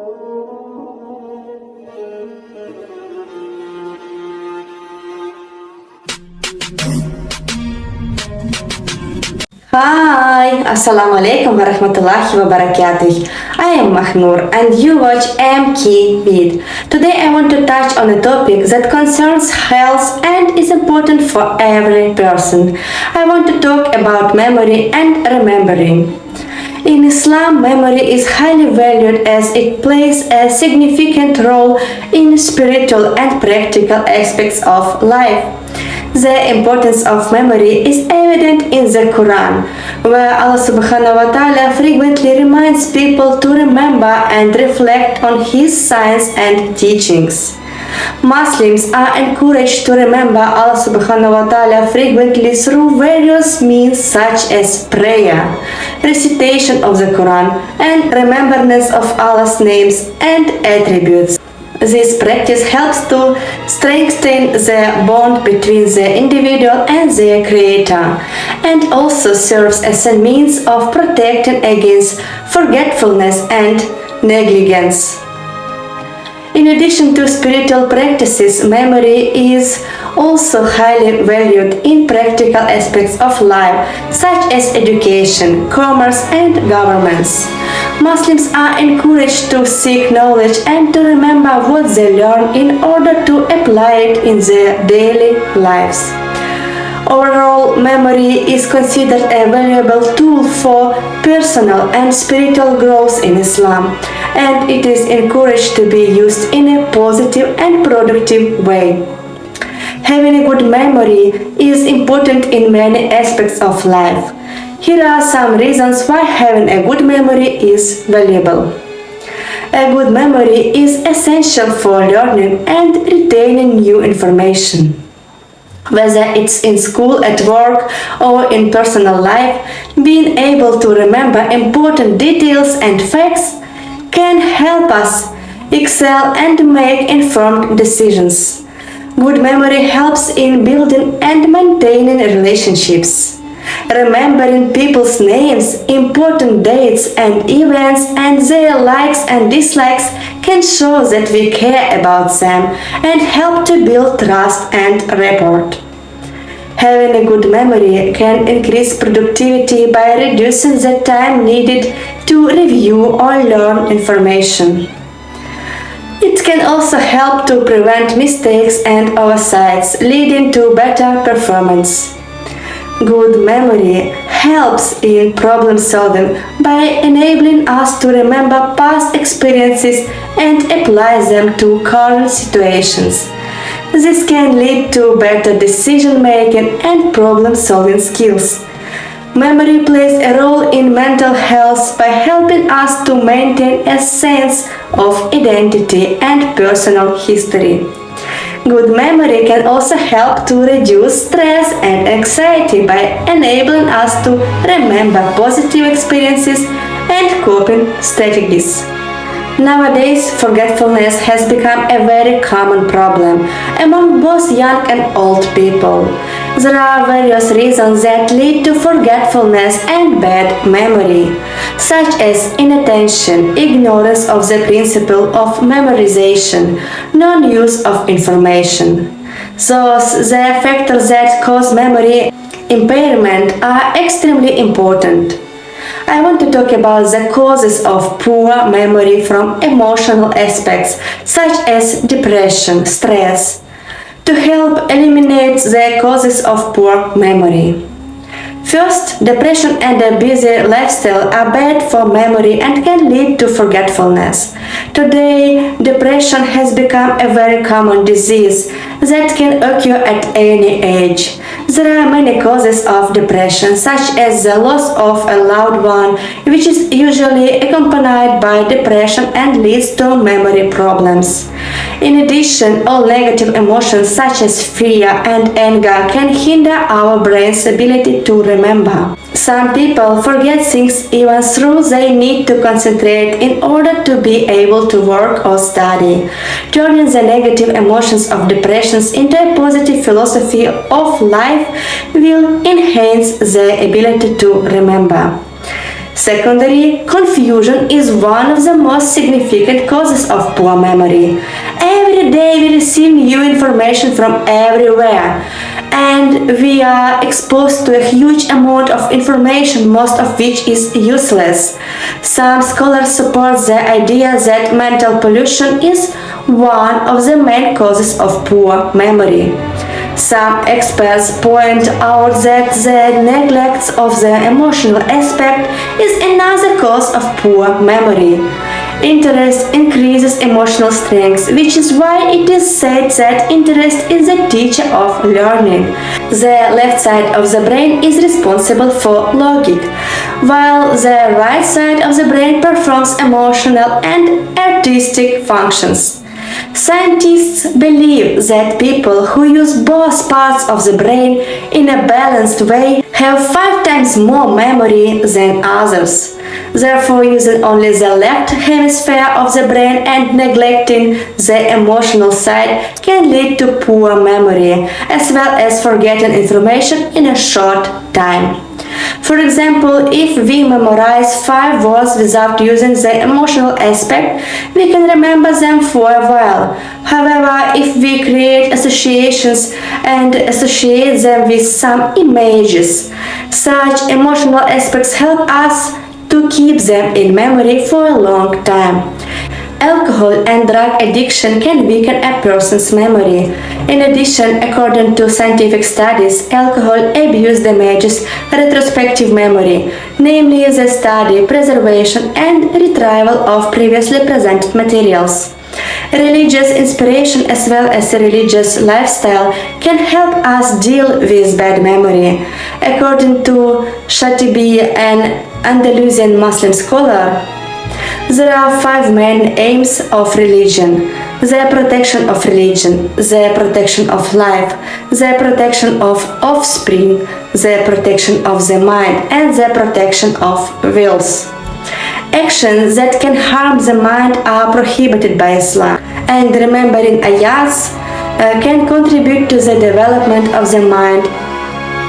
Hi, Assalamu alaikum wa rahmatullahi wa barakatuh. I am Mahnur and you watch MK Vid. Today I want to touch on a topic that concerns health and is important for every person. I want to talk about memory and remembering. In Islam, memory is highly valued as it plays a significant role in spiritual and practical aspects of life. The importance of memory is evident in the Quran, where Allah subhanahu wa ta'ala frequently reminds people to remember and reflect on His signs and teachings. Muslims are encouraged to remember Allah subhanahu wa ta'ala frequently through various means such as prayer, recitation of the Quran, and remembrance of Allah's names and attributes. This practice helps to strengthen the bond between the individual and their creator, and also serves as a means of protecting against forgetfulness and negligence. In addition to spiritual practices, memory is also highly valued in practical aspects of life, such as education, commerce, and governance. Muslims are encouraged to seek knowledge and to remember what they learn in order to apply it in their daily lives. Overall, memory is considered a valuable tool for personal and spiritual growth in Islam, and it is encouraged to be used in a positive and productive way. Having a good memory is important in many aspects of life. Here are some reasons why having a good memory is valuable. A good memory is essential for learning and retaining new information. Whether it's in school, at work, or in personal life, being able to remember important details and facts can help us excel and make informed decisions. Good memory helps in building and maintaining relationships. Remembering people's names, important dates and events, and their likes and dislikes can show that we care about them and help to build trust and rapport. Having a good memory can increase productivity by reducing the time needed to review or learn information. It can also help to prevent mistakes and oversights, leading to better performance. Good memory helps in problem solving by enabling us to remember past experiences and apply them to current situations. This can lead to better decision making and problem solving skills. Memory plays a role in mental health by helping us to maintain a sense of identity and personal history. Good memory can also help to reduce stress and anxiety by enabling us to remember positive experiences and coping strategies. Nowadays, forgetfulness has become a very common problem among both young and old people. There are various reasons that lead to forgetfulness and bad memory, such as inattention, ignorance of the principle of memorization, non-use of information. Thus, the factors that cause memory impairment are extremely important. I want to talk about the causes of poor memory from emotional aspects such as depression, stress, to help eliminate the causes of poor memory. First, depression and a busy lifestyle are bad for memory and can lead to forgetfulness. Today, depression has become a very common disease that can occur at any age. There are many causes of depression, such as the loss of a loved one, which is usually accompanied by depression and leads to memory problems. In addition, all negative emotions such as fear and anger can hinder our brain's ability to remember. Some people forget things even though they need to concentrate in order to be able to work or study. Turning the negative emotions of depressions into a positive philosophy of life will enhance the ability to remember. Secondary, confusion is one of the most significant causes of poor memory. Every day we receive new information from everywhere, and we are exposed to a huge amount of information, most of which is useless. Some scholars support the idea that mental pollution is one of the main causes of poor memory. Some experts point out that the neglect of the emotional aspect is another cause of poor memory. Interest increases emotional strength, which is why it is said that interest is the teacher of learning. The left side of the brain is responsible for logic, while the right side of the brain performs emotional and artistic functions. Scientists believe that people who use both parts of the brain in a balanced way have 5 times more memory than others. Therefore, using only the left hemisphere of the brain and neglecting the emotional side can lead to poor memory, as well as forgetting information in a short time. For example, if we memorize 5 words without using the emotional aspect, we can remember them for a while. However, if we create associations and associate them with some images, such emotional aspects help us to keep them in memory for a long time. Alcohol and drug addiction can weaken a person's memory. In addition, according to scientific studies, alcohol abuse damages retrospective memory, namely the study, preservation, and retrieval of previously presented materials. Religious inspiration as well as a religious lifestyle can help us deal with bad memory. According to Shatibi, an Andalusian Muslim scholar, there are 5 main aims of religion: the protection of religion, the protection of life, the protection of offspring, the protection of the mind, and the protection of wills. Actions that can harm the mind are prohibited by Islam, and remembering ayahs can contribute to the development of the mind.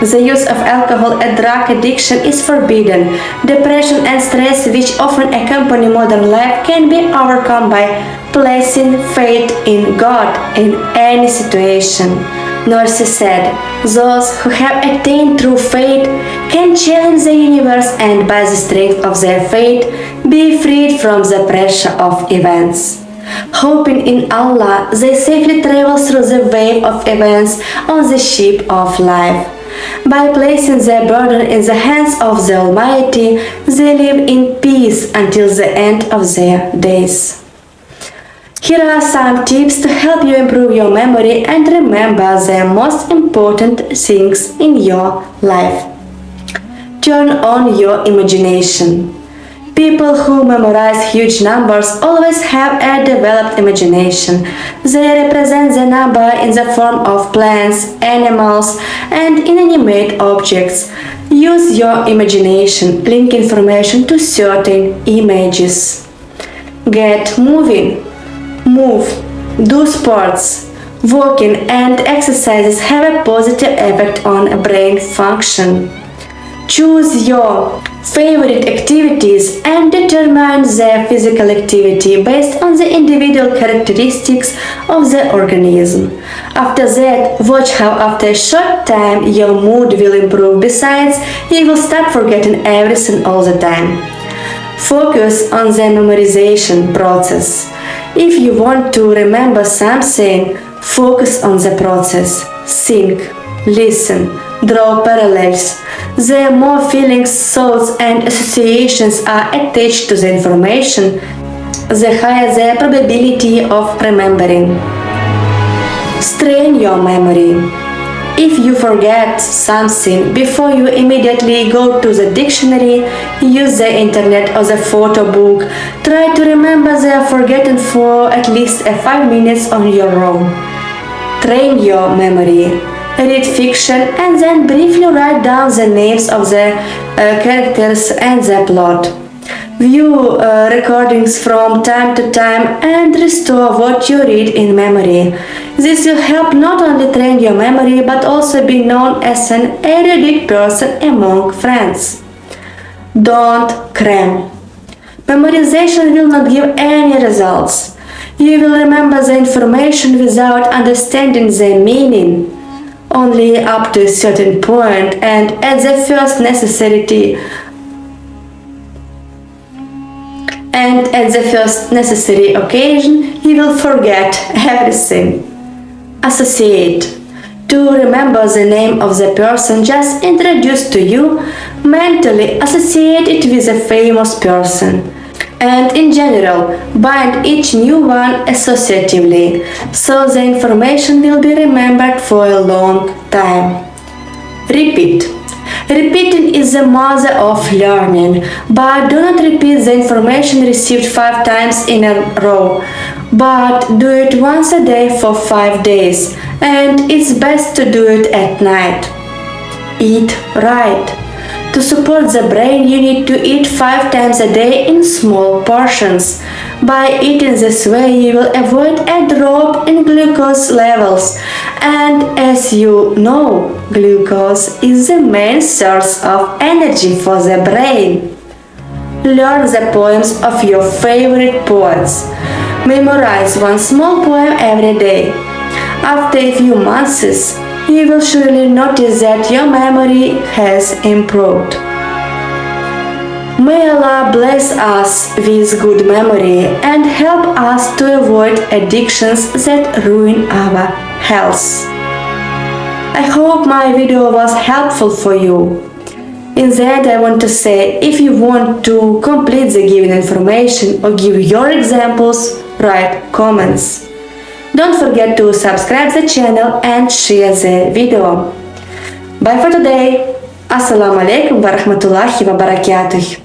The use of alcohol and drug addiction is forbidden. Depression and stress, which often accompany modern life, can be overcome by placing faith in God in any situation. Norsi said, "Those who have attained true faith can challenge the universe and by the strength of their faith be freed from the pressure of events." Hoping in Allah, they safely travel through the wave of events on the ship of life. By placing their burden in the hands of the Almighty, they live in peace until the end of their days. Here are some tips to help you improve your memory and remember the most important things in your life. Turn on your imagination. People who memorize huge numbers always have a developed imagination. They represent the number in the form of plants, animals, and inanimate objects. Use your imagination, link information to certain images. Get moving. Move. Do sports. Walking and exercises have a positive effect on brain function. Choose your favorite activities and determine the physical activity based on the individual characteristics of the organism. After that, watch how after a short time your mood will improve. Besides, you will stop forgetting everything all the time. Focus on the memorization process. If you want to remember something, focus on the process. Think, listen, draw parallels. The more feelings, thoughts, and associations are attached to the information, the higher the probability of remembering. Strain your memory. If you forget something, before you immediately go to the dictionary, use the internet or the photo book. Try to remember the forgotten for at least 5 minutes on your own. Train your memory. Read fiction and then briefly write down the names of the characters and the plot. View recordings from time to time and restore what you read in memory. This will help not only train your memory but also be known as an erudite person among friends. Don't cram. Memorization will not give any results. You will remember the information without understanding the meaning, only up to a certain point, and at the first necessary occasion, you will forget everything. Associate. To remember the name of the person just introduced to you, mentally associate it with a famous person. And in general, bind each new one associatively, so the information will be remembered for a long time. Repeat. Repeating is the mother of learning, but do not repeat the information received 5 times in a row, but do it once a day for 5 days, and it's best to do it at night. Eat right. To support the brain, you need to eat 5 times a day in small portions. By eating this way, you will avoid a drop in glucose levels. And as you know, glucose is the main source of energy for the brain. Learn the poems of your favorite poets. Memorize one small poem every day. After a few months, you will surely notice that your memory has improved. May Allah bless us with good memory and help us to avoid addictions that ruin our health. I hope my video was helpful for you. In the end, I want to say, if you want to complete the given information or give your examples, write comments. Don't forget to subscribe the channel and share the video. Bye for today. Assalamu alaikum wa rahmatullahi wa barakatuh.